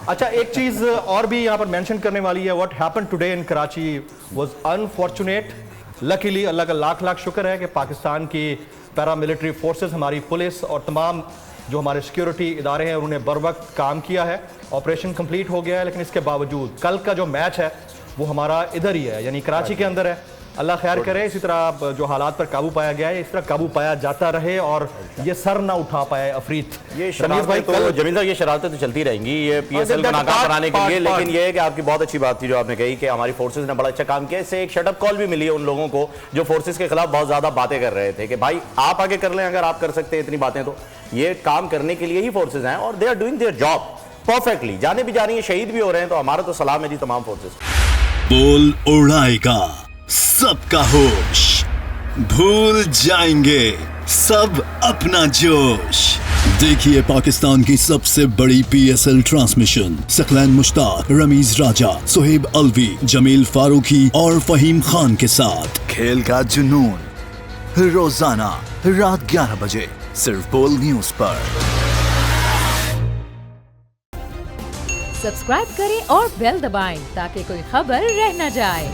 اچھا ایک چیز اور بھی یہاں پر مینشن کرنے والی ہے, what happen today in Karachi was unfortunate. Luckily اللہ کا لاکھ لاکھ شکر ہے کہ پاکستان کی پیرا ملٹری فورسز, ہماری پولیس اور تمام جو ہمارے سیکیورٹی ادارے ہیں انہوں نے بر وقت کام کیا ہے. آپریشن کمپلیٹ ہو گیا ہے, لیکن اس کے باوجود کل کا جو میچ ہے وہ ہمارا ادھر ہی ہے, یعنی کراچی کے اندر ہے. اللہ خیر کرے, اسی طرح جو حالات پر قابو پایا گیا ہے اس طرح قابو پایا جاتا رہے اور یہ سر نہ اٹھا پائے افریت. یہ شرارتیں تو جمیل صاحب, یہ شرارتیں تو چلتی رہیں گی یہ پی ایس ایل کو ناکام بنانے کے لیے, لیکن یہ ہے کہ آپ کی بہت اچھی بات تھی جو آپ نے کہی کہ ہماری فورسز نے بڑا اچھا کام کیا. اس سے ایک شٹ اپ کال بھی ملی ہے ان لوگوں کو جو فورسز کے خلاف بہت زیادہ باتیں کر رہے تھے کہ بھائی آپ آگے کر لیں, اگر آپ کر سکتے ہیں اتنی باتیں تو یہ کام کرنے کے لیے ہی فورسز ہیں اور they are doing their job perfectly. جانے بھی جا رہی ہیں, شہید بھی ہو رہے ہیں, تو ہمارا تو سلام ہے جی تمام فورسز. بول اڑائے گا سب کا ہوش, بھول جائیں گے سب اپنا جوش. دیکھیے پاکستان کی سب سے بڑی پی ایس ایل ٹرانسمیشن ثقلین مشتاق, رمیز راجہ, سہیب الوی, جمیل فاروقی اور فہیم خان کے ساتھ. کھیل کا جنون روزانہ رات 11 بجے صرف بول نیوز پر. سبسکرائب کریں اور بیل دبائیں تاکہ کوئی خبر رہ نہ جائے.